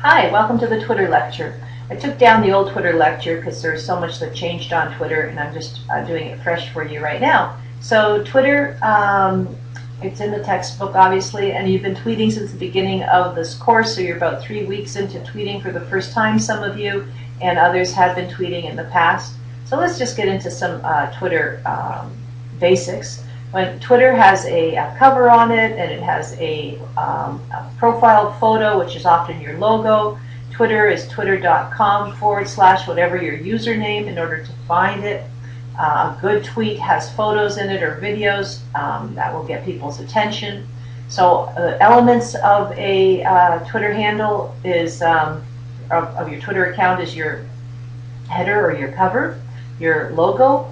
Hi, welcome to the Twitter lecture. I took down the old Twitter lecture because there's so much that changed on Twitter, and I'm just doing it fresh for you right now. So Twitter, it's in the textbook obviously, and you've been tweeting since the beginning of this course, so you're about 3 weeks into tweeting for the first time, some of you, and others have been tweeting in the past. So let's just get into some Twitter basics. When Twitter has a cover on it, and it has a profile photo, which is often your logo. Twitter is twitter.com / whatever your username in order to find it. A good tweet has photos in it or videos that will get people's attention. So the elements of a Twitter handle is of your Twitter account is your header or your cover, your logo,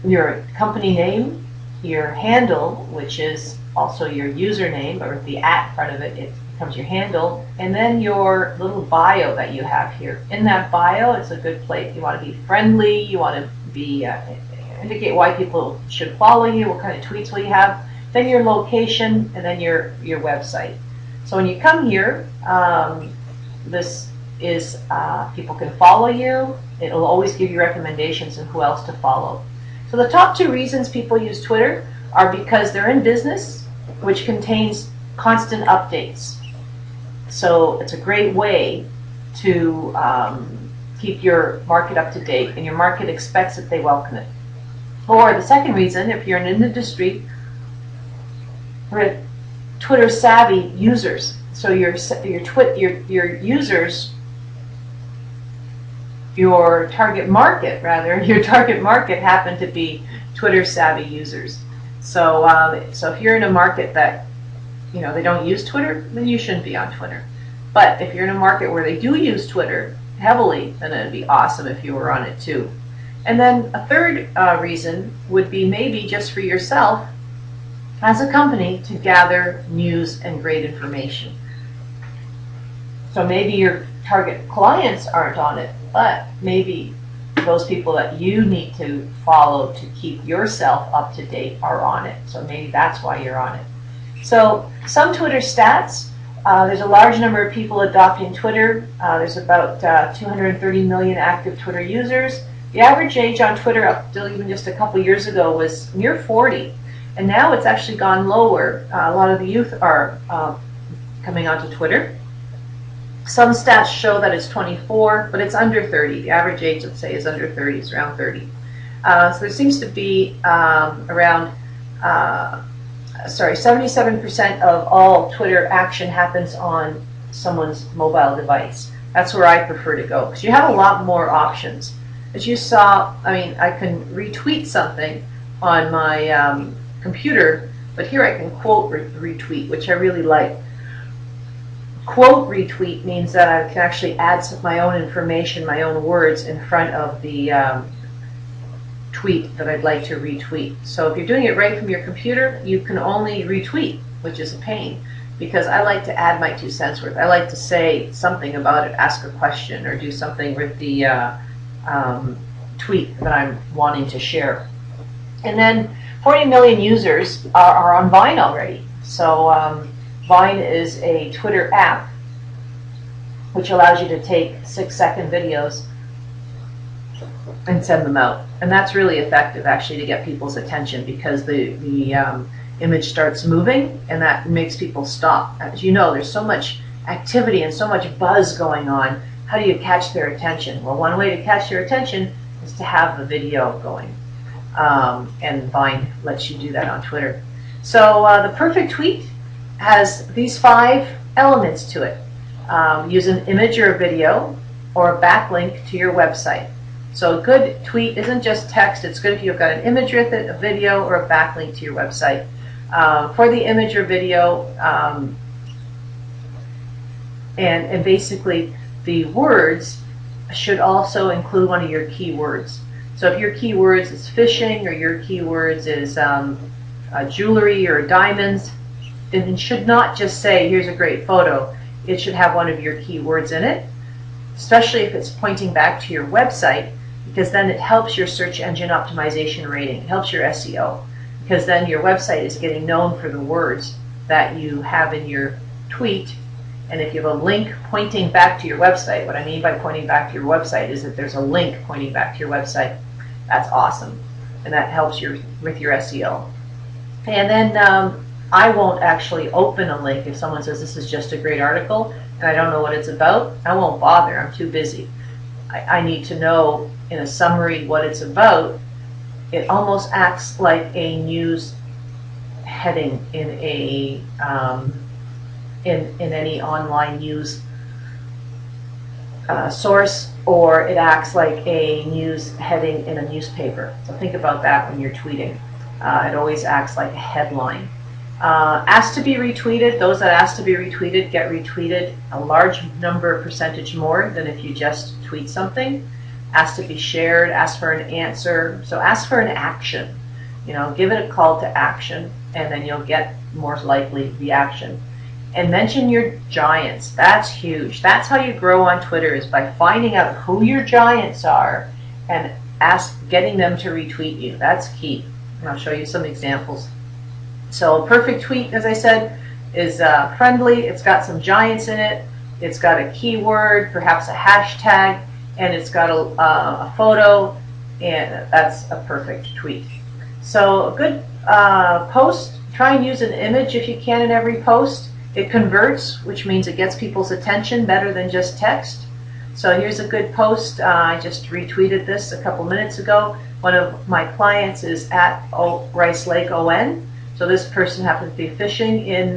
your company name, your handle, which is also your username, or the @ front of it, it becomes your handle, and then your little bio that you have here. In that bio, it's a good place. You want to be friendly, you want to be indicate why people should follow you, what kind of tweets will you have, then your location, and then your website. So when you come here, this is people can follow you. It'll always give you recommendations on who else to follow. So the top 2 reasons people use Twitter are because they're in business, which contains constant updates. So it's a great way to keep your market up to date, and your market expects it, they welcome it. Or the second reason, if you're in an industry, we're Twitter savvy users. So your users, your target market happen to be Twitter savvy users. So so if you're in a market that they don't use Twitter, then you shouldn't be on Twitter. But if you're in a market where they do use Twitter heavily, then it'd be awesome if you were on it too. And then a third reason would be maybe just for yourself as a company to gather news and great information. So maybe your target clients aren't on it, but maybe those people that you need to follow to keep yourself up to date are on it. So maybe that's why you're on it. So some Twitter stats, there's a large number of people adopting Twitter. There's about 230 million active Twitter users. The average age on Twitter up till even just a couple years ago was near 40. And now it's actually gone lower. A lot of the youth are coming onto Twitter. Some stats show that it's 24, but it's under 30. The average age, let's say, is under 30. It's around 30. So there seems to be around 77% of all Twitter action happens on someone's mobile device. That's where I prefer to go, because you have a lot more options. As you saw, I can retweet something on my computer, but here I can quote retweet, which I really like. Quote retweet means that I can actually add my own information, my own words in front of the tweet that I'd like to retweet. So if you're doing it right from your computer, you can only retweet, which is a pain, because I like to add my 2 cents worth. I like to say something about it, ask a question, or do something with the tweet that I'm wanting to share. And then 40 million users are on Vine already. So Vine is a Twitter app which allows you to take 6-second videos and send them out. And that's really effective, actually, to get people's attention, because the image starts moving, and that makes people stop. As you know, there's so much activity and so much buzz going on. How do you catch their attention? Well, one way to catch their attention is to have the video going. And Vine lets you do that on Twitter. So the perfect tweet has these 5 elements to it. Use an image or a video, or a backlink to your website. So a good tweet isn't just text. It's good if you've got an image with it, a video, or a backlink to your website. For the image or video, and basically the words should also include one of your keywords. So if your keywords is fishing, or your keywords is jewelry or diamonds, it should not just say, here's a great photo. It should have one of your keywords in it, especially if it's pointing back to your website, because then it helps your search engine optimization rating. It helps your SEO, because then your website is getting known for the words that you have in your tweet, And if you have a link pointing back to your website, what I mean by pointing back to your website is that there's a link pointing back to your website. That's awesome. And that helps with your SEO. And then I won't actually open a link if someone says this is just a great article and I don't know what it's about. I won't bother. I'm too busy. I need to know in a summary what it's about. It almost acts like a news heading in a in any online news source, or it acts like a news heading in a newspaper. So think about that when you're tweeting. It always acts like a headline. Asked to be retweeted, those that ask to be retweeted get retweeted a large number, percentage more than if you just tweet something. Asked to be shared, ask for an answer. So ask for an action. Give it a call to action, and then you'll get more likely the action. And mention your giants. That's huge. That's how you grow on Twitter, is by finding out who your giants are and getting them to retweet you. That's key. And I'll show you some examples. So a perfect tweet, as I said, is friendly. It's got some giants in it. It's got a keyword, perhaps a hashtag, and it's got a photo, and that's a perfect tweet. So a good post, try and use an image if you can in every post. It converts, which means it gets people's attention better than just text. So here's a good post. I just retweeted this a couple minutes ago. One of my clients is at Rice Lake ON. So this person happens to be fishing in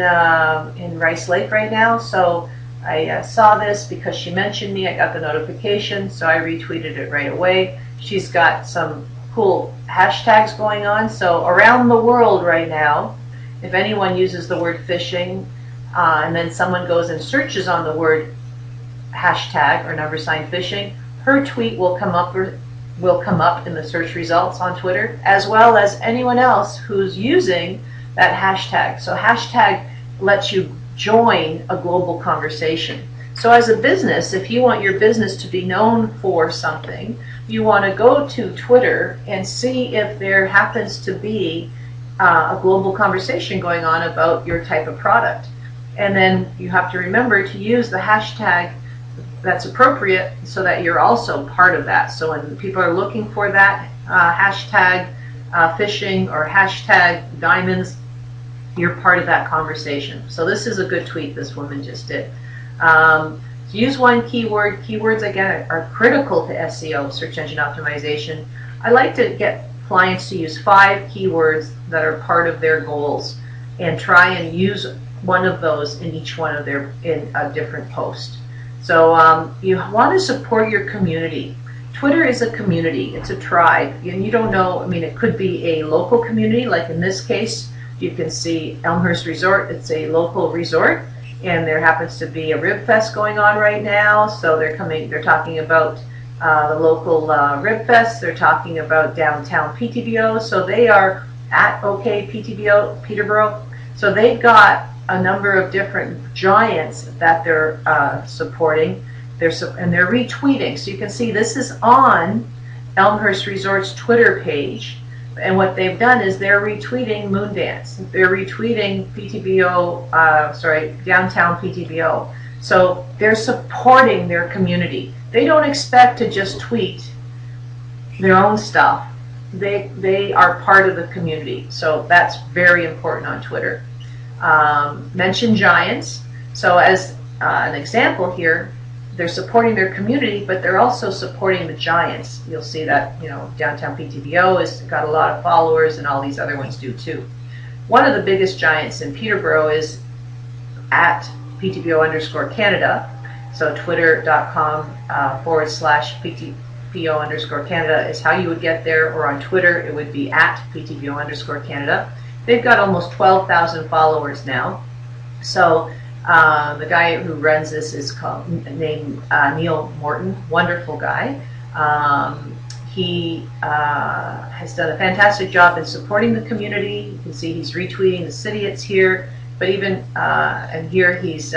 Rice Lake right now. So I saw this because she mentioned me. I got the notification, so I retweeted it right away. She's got some cool hashtags going on. So around the world right now, if anyone uses the word fishing, and then someone goes and searches on the word hashtag or $fishing, her tweet will come up in the search results on Twitter, as well as anyone else who's using that hashtag. So hashtag lets you join a global conversation. So as a business, if you want your business to be known for something, you want to go to Twitter and see if there happens to be a global conversation going on about your type of product. And then you have to remember to use the hashtag that's appropriate so that you're also part of that. So when people are looking for that hashtag fishing or hashtag diamonds, you're part of that conversation. So this is a good tweet this woman just did. Use one keyword. Keywords, again, are critical to SEO, search engine optimization. I like to get clients to use 5 keywords that are part of their goals and try and use one of those in each one of in a different post. So you want to support your community. Twitter is a community, it's a tribe, and you don't know, it could be a local community, like in this case, you can see Elmhurst Resort, it's a local resort, and there happens to be a Rib Fest going on right now, so they're talking about the local Rib Fest, they're talking about downtown PTBO, so they are at OK PTBO, Peterborough, so they've got a number of different giants that they're supporting, and they're retweeting. So you can see this is on Elmhurst Resort's Twitter page, and what they've done is they're retweeting Moondance. They're retweeting PTBO, downtown PTBO. So they're supporting their community. They don't expect to just tweet their own stuff. They are part of the community. So that's very important on Twitter. Mention giants. So as an example here, they're supporting their community, but they're also supporting the giants. You'll see that, downtown PTBO has got a lot of followers, and all these other ones do too. One of the biggest giants in Peterborough is at PTBO_Canada. So twitter.com/PTBO_Canada is how you would get there, or on Twitter it would be at PTBO_Canada. They've got almost 12,000 followers now. So the guy who runs this is named Neil Morton, wonderful guy. He has done a fantastic job in supporting the community. You can see he's retweeting the city it's here, but even and here he's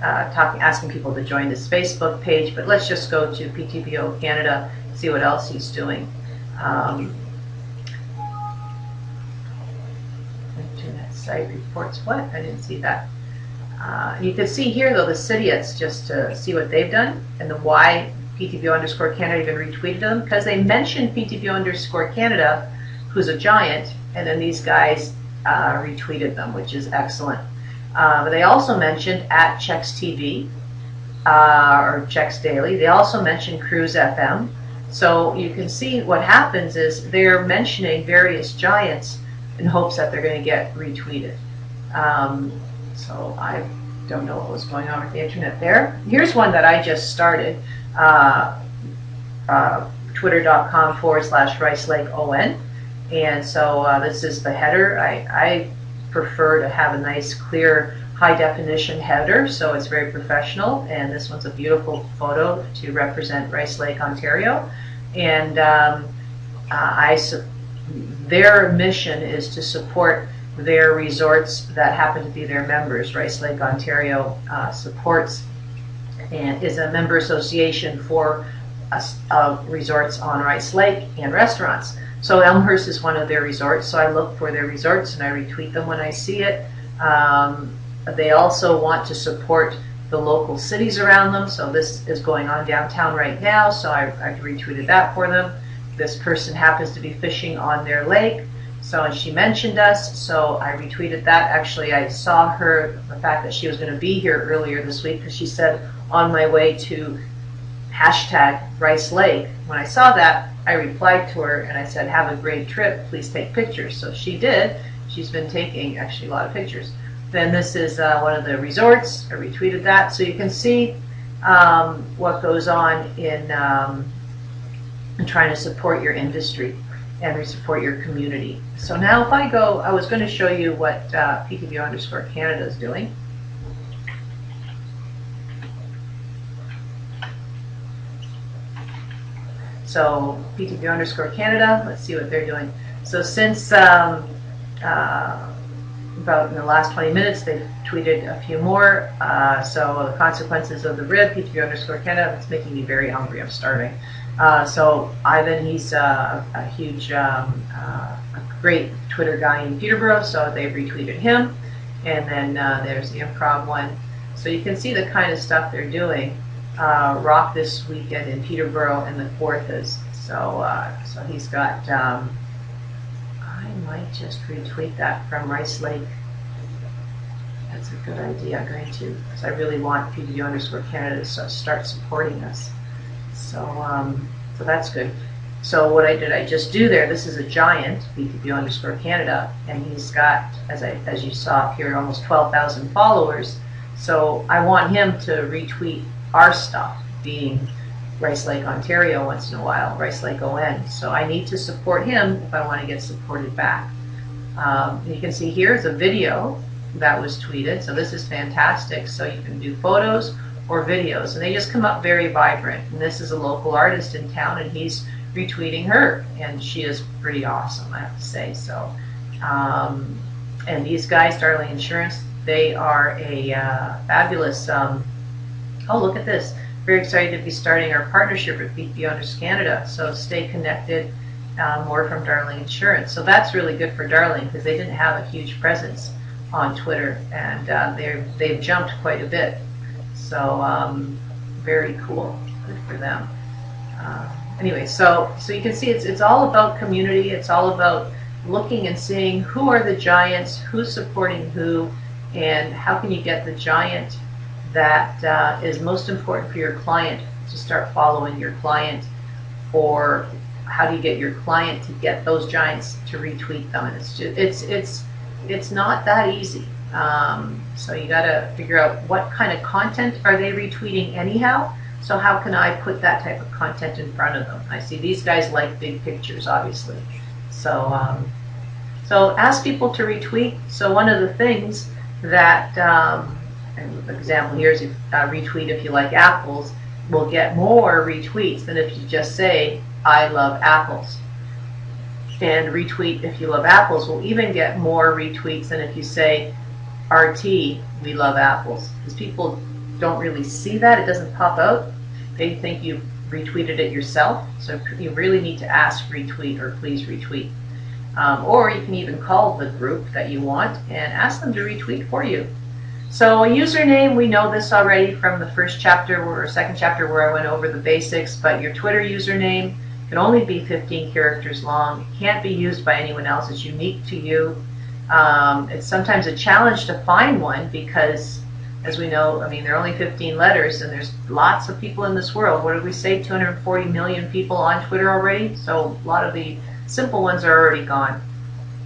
asking people to join this Facebook page. But let's just go to PTBO Canada, see what else he's doing. Internet site reports what? I didn't see that. You can see here though the Citiettes, just to see what they've done and the why PTVO_Canada even retweeted them, because they mentioned PTVO_Canada, who's a giant, and then these guys retweeted them, which is excellent. But they also mentioned at Checks TV or Checks Daily. They also mentioned Cruise FM. So you can see what happens is they're mentioning various giants in hopes that they're going to get retweeted. So I don't know what was going on with the internet there. Here's one that I just started, twitter.com/RiceLakeON. And so this is the header. I prefer to have a nice, clear, high-definition header, so it's very professional. And this one's a beautiful photo to represent Rice Lake, Ontario. And their mission is to support their resorts that happen to be their members. Rice Lake, Ontario supports and is a member association for resorts on Rice Lake and restaurants. So Elmhurst is one of their resorts, so I look for their resorts and I retweet them when I see it. They also want to support the local cities around them, so this is going on downtown right now, so I retweeted that for them. This person happens to be fishing on their lake, so she mentioned us, so I retweeted that. Actually, I saw her, the fact that she was going to be here earlier this week, because she said, on my way to #Rice Lake. When I saw that, I replied to her and I said, have a great trip, please take pictures. So she did. She's been taking actually a lot of pictures. Then this is one of the resorts. I retweeted that. So you can see what goes on in trying to support your industry and support your community. So now if I go, I was going to show you what PTVO_Canada is doing. So PTVO_Canada, let's see what they're doing. So since about in the last 20 minutes, they've tweeted a few more. So the consequences of the rib, PTVO_Canada, it's making me very hungry, I'm starving. So Ivan, he's a huge, a great Twitter guy in Peterborough, so they've retweeted him. And then there's the improv one. So you can see the kind of stuff they're doing. Rock this weekend in Peterborough and the 4th is. So so he's got, I might just retweet that from Rice Lake. That's a good idea, I'm going to, because I really want PTVO_Canada to start supporting us. So, so that's good. So what did I just do there? This is a giant, PTVO_Canada, and he's got, as you saw up here, almost 12,000 followers. So I want him to retweet our stuff, being Rice Lake, Ontario once in a while, Rice Lake ON. So I need to support him if I want to get supported back. You can see here is a video that was tweeted. So this is fantastic. So you can do photos or videos, and they just come up very vibrant. And this is a local artist in town, and he's retweeting her, and she is pretty awesome, I have to say. So, and these guys, Darling Insurance, they are a fabulous. Oh, look at this! Very excited to be starting our partnership with PTVO_Canada. So stay connected. More from Darling Insurance. So that's really good for Darling, because they didn't have a huge presence on Twitter, and they've jumped quite a bit. So very cool, good for them. Anyway, so you can see it's all about community. It's all about looking and seeing who are the giants, who's supporting who, and how can you get the giant that is most important for your client to start following your client, or how do you get your client to get those giants to retweet them? And it's not that easy. So you got to figure out what kind of content are they retweeting anyhow. So how can I put that type of content in front of them? I see these guys like big pictures, obviously. So so ask people to retweet. So one of the things that, an example here is if retweet if you like apples, will get more retweets than if you just say, I love apples. And retweet if you love apples will even get more retweets than if you say, RT, we love apples. Because people don't really see that, it doesn't pop out. They think you retweeted it yourself. So you really need to ask retweet or please retweet. Or you can even call the group that you want and ask them to retweet for you. So a username, we know this already from the first chapter or second chapter where I went over the basics, but your Twitter username can only be 15 characters long. It can't be used by anyone else. It's unique to you. It's sometimes a challenge to find one because, as we know, I mean, there are only 15 letters and there's lots of people in this world. What did we say? 240 million people on Twitter already? So a lot of the simple ones are already gone.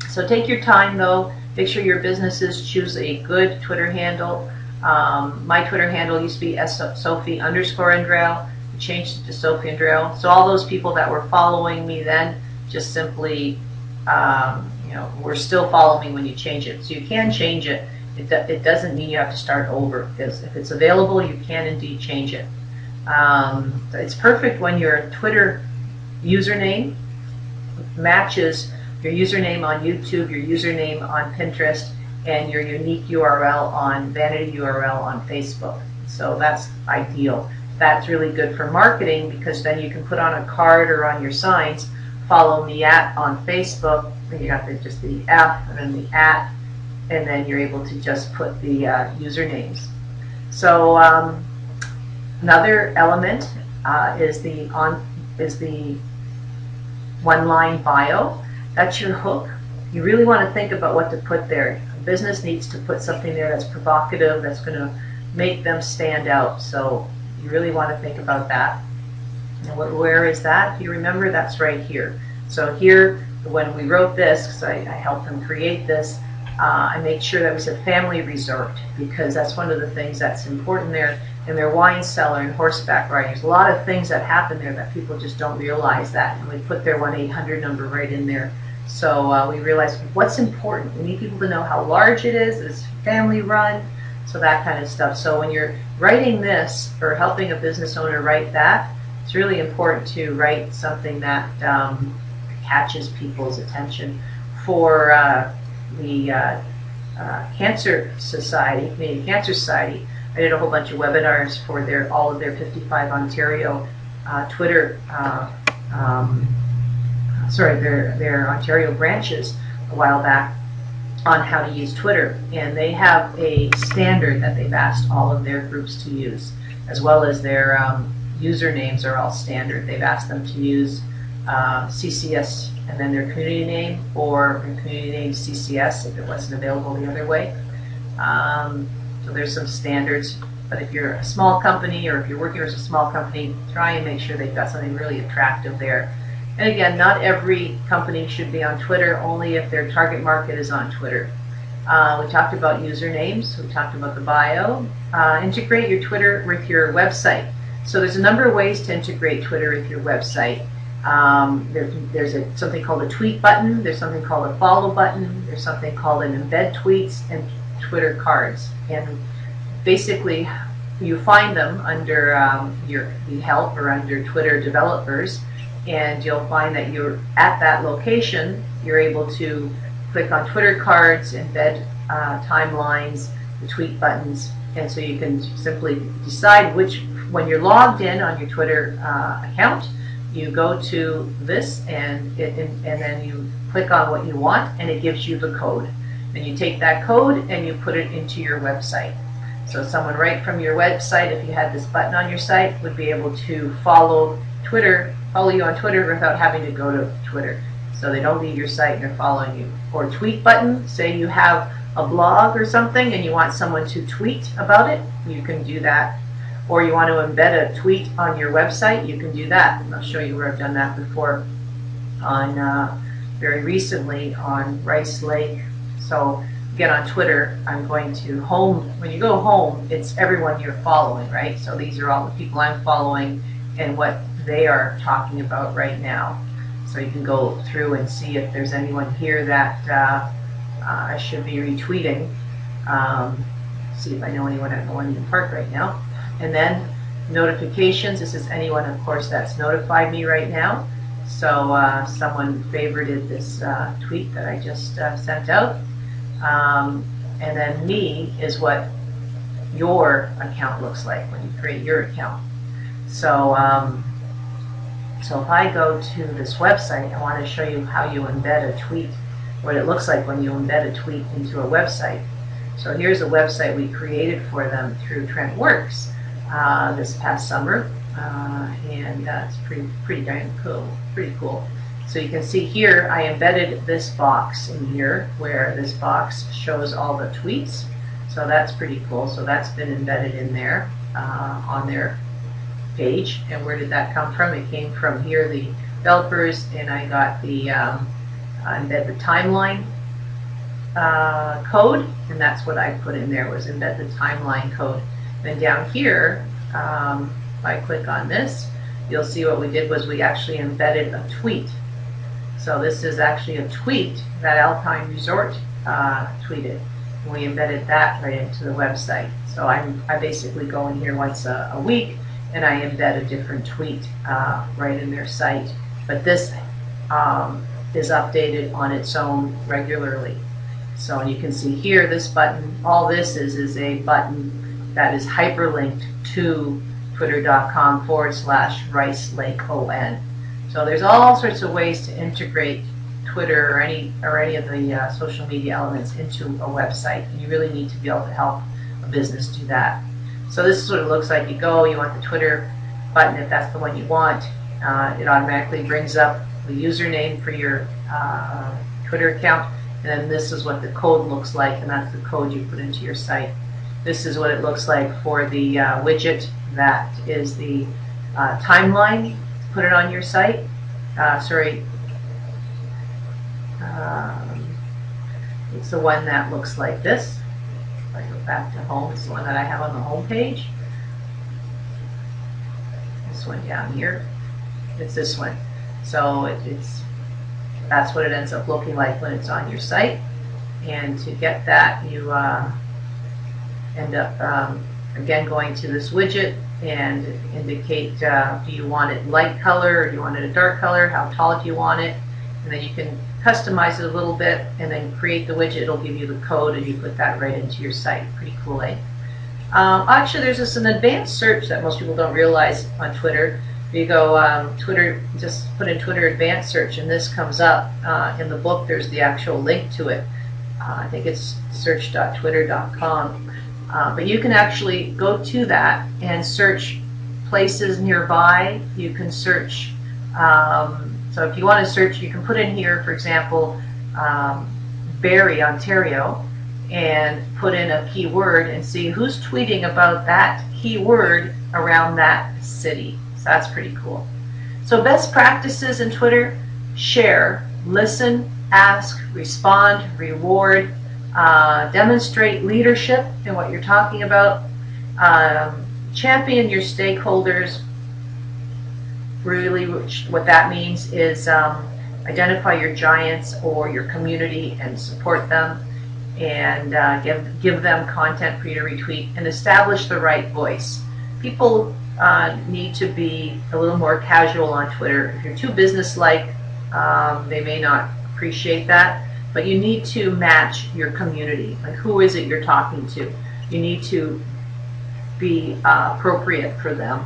So take your time though. Make sure your businesses choose a good Twitter handle. My Twitter handle used to be Sophie_Andrail. I changed it to Sophie Andrail. So all those people that were following me then just simply, were still following me when you change it. So you can change it. It doesn't mean you have to start over. Because if it's available, you can indeed change it. It's perfect when your Twitter username matches your username on YouTube, your username on Pinterest, and your unique URL on Vanity URL on Facebook. So that's ideal. That's really good for marketing because then you can put on a card or on your signs, follow me at on Facebook. You got just the F and then the at, and then you're able to just put the usernames. So another element is the one-line bio. That's your hook. You really want to think about what to put there. A business needs to put something there that's provocative, that's going to make them stand out. So you really want to think about that. And where is that? If you remember, that's right here. So here, when we wrote this, because I helped them create this, I made sure that we said family resort because that's one of the things that's important there. And their wine cellar and horseback riding. There's a lot of things that happen there that people just don't realize that. And we put their 1-800 number right in there. So we realized what's important. We need people to know how large it is. It's family run. So that kind of stuff. So when you're writing this or helping a business owner write that, it's really important to write something that catches people's attention. For the Cancer Society, Canadian Cancer Society, I did a whole bunch of webinars for all of their 55 Ontario Twitter, their Ontario branches a while back on how to use Twitter. And they have a standard that they've asked all of their groups to use, as well as their usernames are all standard. They've asked them to use CCS and then their community name, or their community name CCS if it wasn't available the other way. So there's some standards, but if you're a small company or if you're working with a small company, try and make sure they've got something really attractive there. And again, not every company should be on Twitter, only if their target market is on Twitter. We talked about usernames, we talked about the bio. Integrate your Twitter with your website. So there's a number of ways to integrate Twitter with your website. There's something called a tweet button, there's something called a follow button, there's something called an embed tweets, and Twitter cards. And basically you find them under the help or under Twitter developers, and you'll find that you're at that location. You're able to click on Twitter cards, embed timelines, the tweet buttons, and so you can simply decide when you're logged in on your Twitter account, you go to this and then you click on what you want, and it gives you the code. Then you take that code and you put it into your website. So someone right from your website, if you had this button on your site, would be able to follow you on Twitter without having to go to Twitter. So they don't leave your site and they're following you. Or tweet button, say you have a blog or something and you want someone to tweet about it, you can do that. Or you want to embed a tweet on your website, you can do that. And I'll show you where I've done that before very recently on Rice Lake. So again, on Twitter, I'm going to home. When you go home, it's everyone you're following, right? So these are all the people I'm following and what they are talking about right now. So you can go through and see if there's anyone here that I should be retweeting. See if I know anyone at Millennium Park right now. And then notifications. This is anyone, of course, that's notified me right now. So someone favorited this tweet that I just sent out. And then me is what your account looks like when you create your account. So so if I go to this website, I want to show you how you embed a tweet, what it looks like when you embed a tweet into a website. So here's a website we created for them through TrentWorks this past summer, and it's pretty darn cool. Pretty cool. So you can see here I embedded this box in here where this box shows all the tweets. So that's pretty cool. So that's been embedded in there on their page. And where did that come from? It came from here, the developers, and I got the embed the timeline code, and that's what I put in there, was embed the timeline code. Then down here, if I click on this, you'll see what we did was we actually embedded a tweet. So this is actually a tweet that Alpine Resort tweeted. And we embedded that right into the website. So I basically go in here once a week and I embed a different tweet right in their site. But this is updated on its own regularly. So you can see here, this button, all this is a button that is hyperlinked to twitter.com/RiceLakeON. So there's all sorts of ways to integrate Twitter or any of the social media elements into a website, and you really need to be able to help a business do that. So this is what it looks like. You want the Twitter button, if that's the one you want. It automatically brings up the username for your Twitter account, and then this is what the code looks like, and that's the code you put into your site. This is what it looks like for the widget that is the timeline. Put it on your site. It's the one that looks like this. If I go back to home, it's the one that I have on the home page. This one down here. It's this one. So that's what it ends up looking like when it's on your site. And to get that, you end up again going to this widget and indicate, do you want it light color or do you want it a dark color, how tall do you want it, and then you can customize it a little bit and then create the widget. It'll give you the code and you put that right into your site. Pretty cool, eh? Actually, there's an advanced search that most people don't realize on Twitter. You go Twitter, just put in Twitter advanced search and this comes up. In the book there's the actual link to it. I think it's search.twitter.com. But you can actually go to that and search places nearby. You can search, so if you want to search, you can put in here, for example, Barrie, Ontario, and put in a keyword and see who's tweeting about that keyword around that city. So that's pretty cool. So best practices in Twitter: share, listen, ask, respond, reward, demonstrate leadership in what you're talking about, champion your stakeholders. Really, what that means is identify your giants or your community and support them, and give them content for you to retweet, and establish the right voice. People need to be a little more casual on Twitter. If you're too business-like, they may not appreciate that. But you need to match your community. Like, who is it you're talking to? You need to be appropriate for them.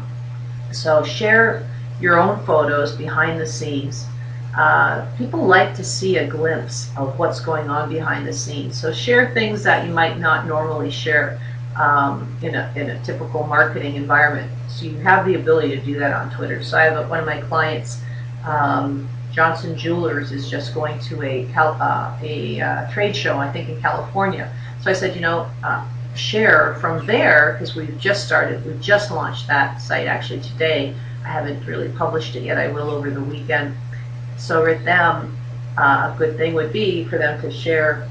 So share your own photos behind the scenes. People like to see a glimpse of what's going on behind the scenes. So share things that you might not normally share in a typical marketing environment. So you have the ability to do that on Twitter. So I have one of my clients, Johnson Jewelers, is just going to a trade show, I think in California. So I said, share from there, because we've just launched that site actually today. I haven't really published it yet. I will over the weekend. So with them, a good thing would be for them to share,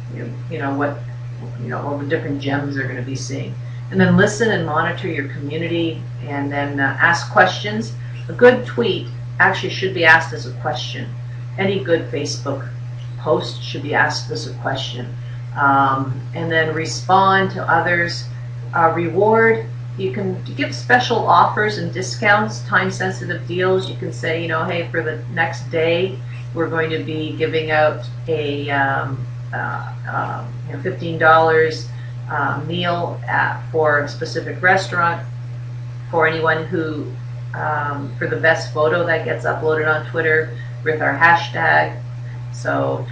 all the different gems they're going to be seeing, and then listen and monitor your community, and then ask questions. A good tweet actually should be asked as a question. Any good Facebook post should be asked as a question. And then respond to others. Reward. You can give special offers and discounts, time-sensitive deals. You can say, hey, for the next day, we're going to be giving out a $15 meal for a specific restaurant for anyone who, for the best photo that gets uploaded on Twitter with our hashtag, so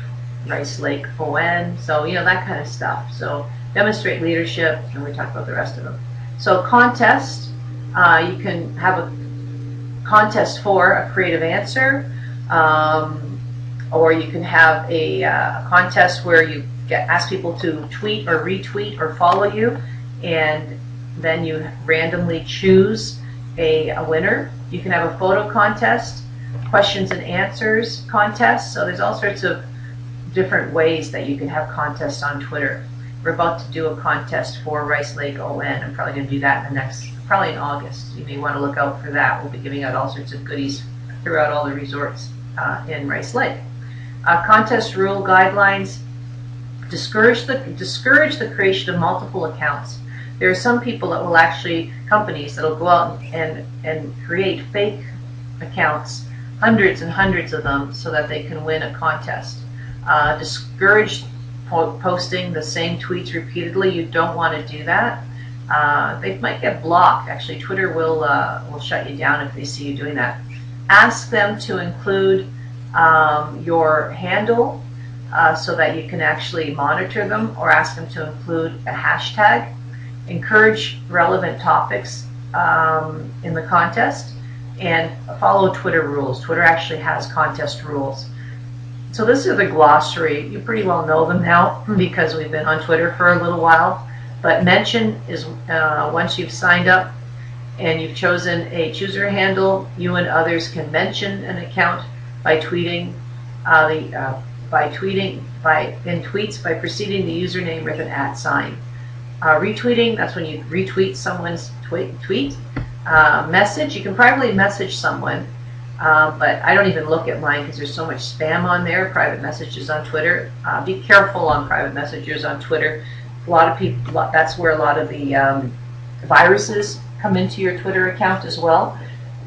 RiceLakeON, so that kind of stuff. So demonstrate leadership, and we talked about the rest of them. So contest, you can have a contest for a creative answer, or you can have a contest where you ask people to tweet or retweet or follow you, and then you randomly choose a winner. You can have a photo contest, questions and answers contest. So there's all sorts of different ways that you can have contests on Twitter. We're about to do a contest for Rice Lake ON. I'm probably going to do that in the next, probably in August. You may want to look out for that. We'll be giving out all sorts of goodies throughout all the resorts in Rice Lake. Contest rule guidelines: discourage the creation of multiple accounts. There are some people that will actually, companies that will go out and create fake accounts, hundreds and hundreds of them, so that they can win a contest. Discourage posting the same tweets repeatedly. You don't want to do that. They might get blocked. Actually, Twitter will shut you down if they see you doing that. Ask them to include your handle so that you can actually monitor them, or ask them to include a hashtag. Encourage relevant topics in the contest, and follow Twitter rules. Twitter actually has contest rules. So this is the glossary. You pretty well know them now because we've been on Twitter for a little while. But mention is once you've signed up and you've chosen a chooser handle, you and others can mention an account by tweeting in tweets by preceding the username with an @sign. Retweeting, that's when you retweet someone's tweet. Message, you can privately message someone, but I don't even look at mine because there's so much spam on there, private messages on Twitter. Be careful on private messages on Twitter. A lot of people, that's where a lot of the viruses come into your Twitter account as well.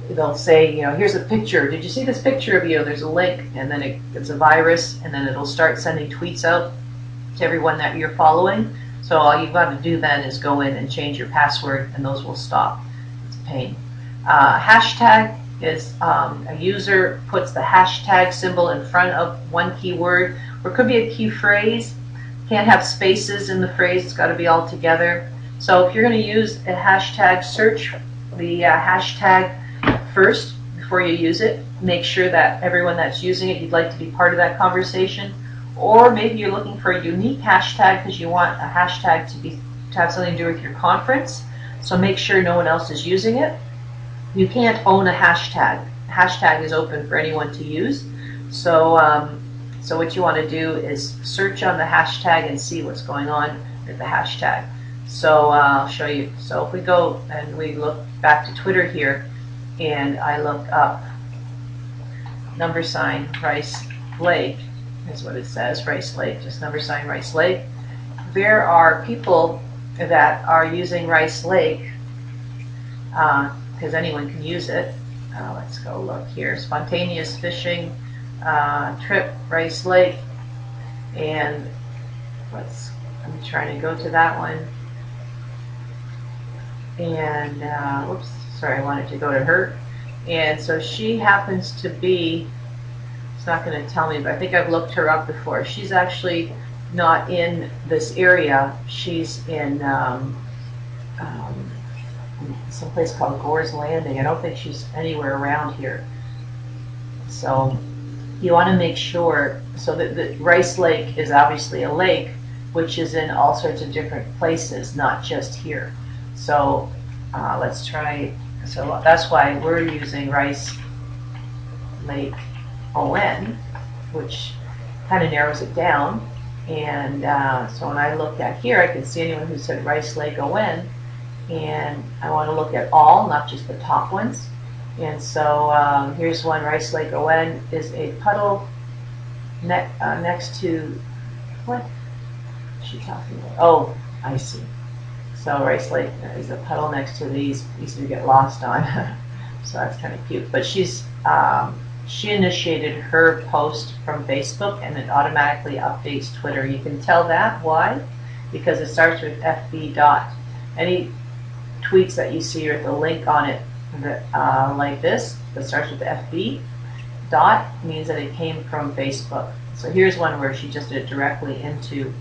They'll say, here's a picture. Did you see this picture of you? There's a link, and then it's a virus, and then it'll start sending tweets out to everyone that you're following. So all you've got to do then is go in and change your password, and those will stop. It's a pain. Hashtag is a user puts the hashtag symbol in front of one keyword, or it could be a key phrase. Can't have spaces in the phrase. It's got to be all together. So if you're going to use a hashtag, search the hashtag first before you use it. Make sure that everyone that's using it, you'd like to be part of that conversation. Or maybe you're looking for a unique hashtag because you want a hashtag to have something to do with your conference. So make sure no one else is using it. You can't own a hashtag. Hashtag is open for anyone to use. So so what you want to do is search on the hashtag and see what's going on with the hashtag. So I'll show you. So if we go and we look back to Twitter here, and I look up # Rice Lake, is what it says, Rice Lake, just # Rice Lake. There are people that are using Rice Lake because anyone can use it. Let's go look here. Spontaneous fishing trip, Rice Lake, and I'm trying to go to that one. And whoops, sorry, I wanted to go to her. And so she happens to be, it's not going to tell me, but I think I've looked her up before. She's actually not in this area. She's in some place called Gore's Landing. I don't think she's anywhere around here. So you want to make sure, so that the Rice Lake is obviously a lake, which is in all sorts of different places, not just here. So let's try, so that's why we're using Rice Lake ON, which kind of narrows it down. And so when I look at here, I can see anyone who said Rice Lake ON, and I want to look at all, not just the top ones. And so here's one. Rice Lake ON is a puddle next to, what is she talking about? Oh, I see. So Rice Lake is a puddle next to these, easy to get lost on. So that's kind of cute. But she initiated her post from Facebook, and it automatically updates Twitter. You can tell that. Why? Because it starts with FB dot. Any tweets that you see with a link on it like this, that starts with FB dot, means that it came from Facebook. So here's one where she just did it directly into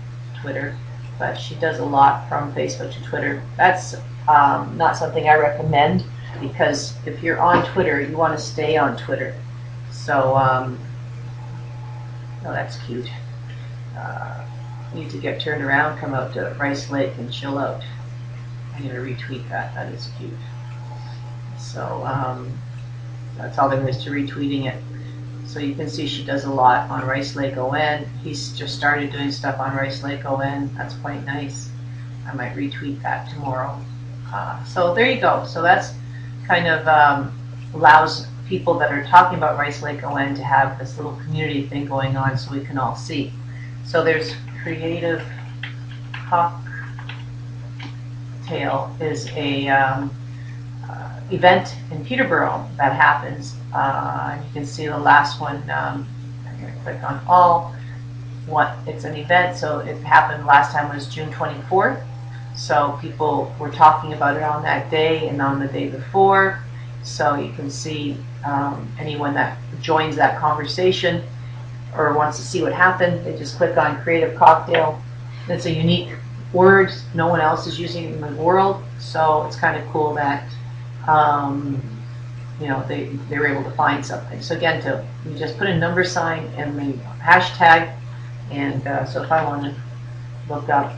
Twitter. but she does a lot from Facebook to Twitter. That's not something I recommend, because if you're on Twitter, you want to stay on Twitter. So, oh, that's cute. Need to get turned around, come out to Rice Lake and chill out. I'm going to retweet that. That is cute. So that's all there is to retweeting it. So you can see she does a lot on Rice Lake ON. He's just started doing stuff on Rice Lake ON. That's quite nice. I might retweet that tomorrow. So there you go. So that's kind of allows people that are talking about Rice Lake ON to have this little community thing going on so we can all see. So there's Creative Cocktail is a event in Peterborough that happens. You can see the last one. I'm going to click on all. It's an event, so it happened last time was June 24th. So people were talking about it on that day and on the day before. So you can see anyone that joins that conversation or wants to see what happened, they just click on Creative Cocktail. It's a unique word. No one else is using it in the world. So it's kind of cool that you know, they were able to find something. So again, you just put a number sign and the hashtag, and so if I want to look up,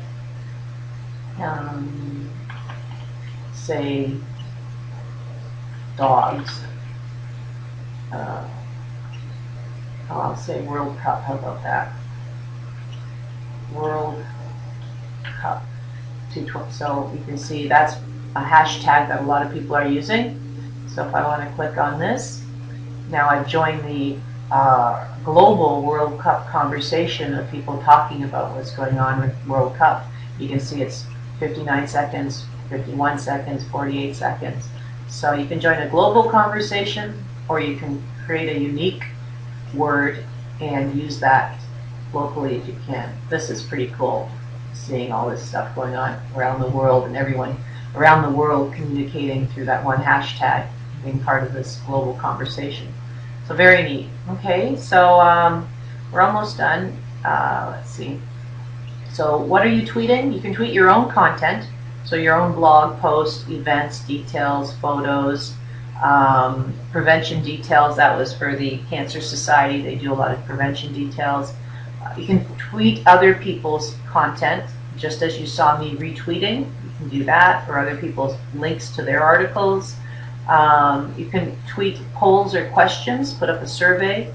say, dogs, I'll say World Cup. How about that? World Cup 220. So you can see that's a hashtag that a lot of people are using. So if I want to click on this, now I've joined the global World Cup conversation of people talking about what's going on with World Cup. You can see it's 59 seconds, 51 seconds, 48 seconds. So you can join a global conversation, or you can create a unique word and use that locally if you can. This is pretty cool, seeing all this stuff going on around the world and everyone around the world communicating through that one hashtag, being part of this global conversation. So very neat. Okay, so we're almost done. Let's see. So what are you tweeting? You can tweet your own content, so your own blog posts, events, details, photos, prevention details. That was for the Cancer Society. They do a lot of prevention details. You can tweet other people's content, just as you saw me retweeting. You can do that, or other people's links to their articles. You can tweet polls or questions, put up a survey.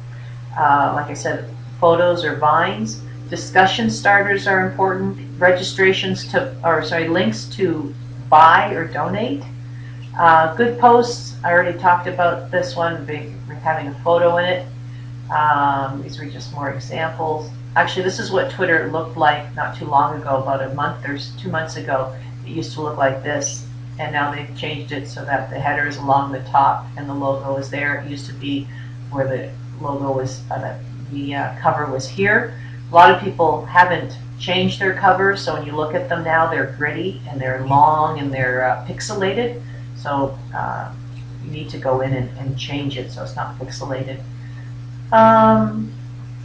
Like I said, photos or vines. Discussion starters are important. Registrations to, or sorry, links to buy or donate. Good posts. I already talked about this one, having a photo in it. These are just more examples. Actually, this is what Twitter looked like not too long ago, about a month or 2 months ago. It used to look like this, and now they've changed it so that the header is along the top and the logo is there. It used to be where the logo was, the cover was here. A lot of people haven't changed their covers, so when you look at them now, they're gritty and they're long and they're pixelated. So you need to go in and change it so it's not pixelated.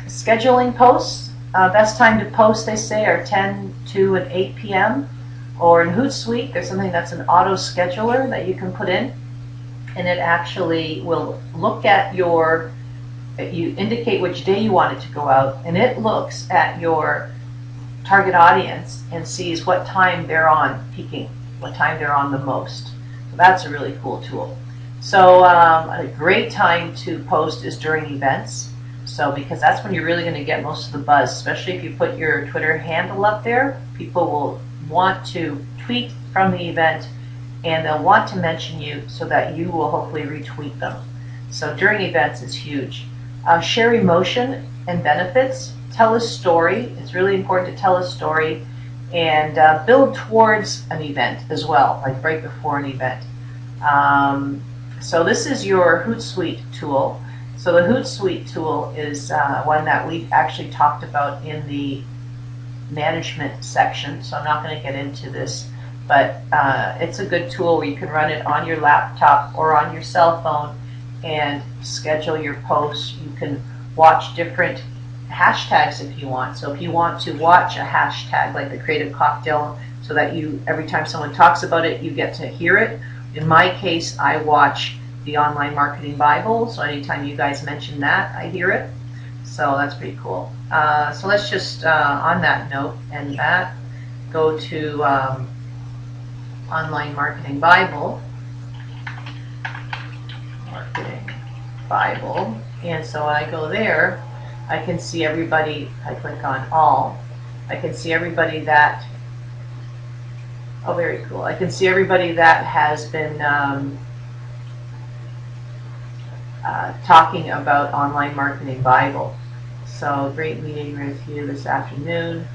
Scheduling posts. Best time to post, they say, are 10, 2, and 8 p.m. Or in Hootsuite, there's something that's an auto scheduler that you can put in, and it actually will look at your, you indicate which day you want it to go out, and it looks at your target audience and sees what time they're on peaking, what time they're on the most. So that's a really cool tool. So a great time to post is during events. So because that's when you're really going to get most of the buzz, especially if you put your Twitter handle up there. People will want to tweet from the event, and they'll want to mention you so that you will hopefully retweet them. So during events is huge. Share emotion and benefits. Tell a story. It's really important to tell a story, and build towards an event as well, like right before an event. So this is your Hootsuite tool. So the Hootsuite tool is one that we actually talked about in the management section, so I'm not going to get into this, but it's a good tool where you can run it on your laptop or on your cell phone and schedule your posts. You can watch different hashtags if you want. So if you want to watch a hashtag like the Creative Cocktail, so that you, every time someone talks about it, you get to hear it. In my case, I watch the Online Marketing Bible, so anytime you guys mention that, I hear it. So that's pretty cool. So let's just, on that note, end that. Go to Online Marketing Bible. Marketing Bible. And so when I go there, I can see everybody. I click on all. I can see everybody that, oh, very cool. I can see everybody that has been talking about Online Marketing Bible. So great meeting with you this afternoon.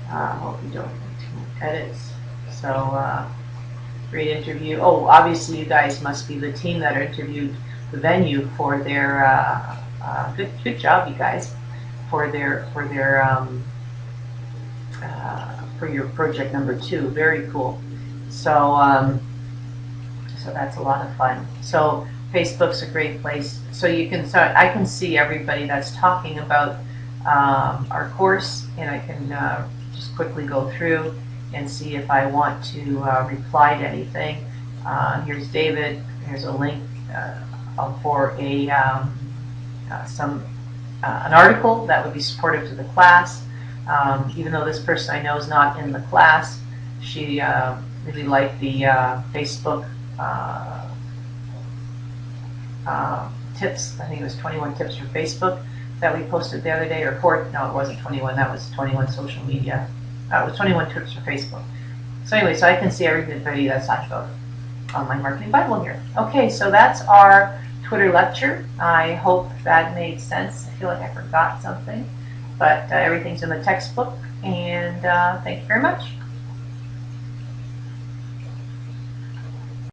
Hope you don't make too many edits. So great interview. Oh, obviously you guys must be the team that interviewed the venue for their good job, you guys, for your project number 2. Very cool. So so that's a lot of fun. So Facebook's a great place. So you can start. I can see everybody that's talking about our course, and I can just quickly go through and see if I want to reply to anything. Here's David. Here's a link for an article that would be supportive to the class. Even though this person I know is not in the class, she really liked the Facebook tips. I think it was 21 tips for Facebook that we posted the other day, or 4. No, it wasn't 21. That was 21 social media. It was 21 tips for Facebook. So anyway, so I can see everybody that's talking about Online Marketing Bible here. Okay, so that's our Twitter lecture. I hope that made sense. I feel like I forgot something, but everything's in the textbook, and thank you very much.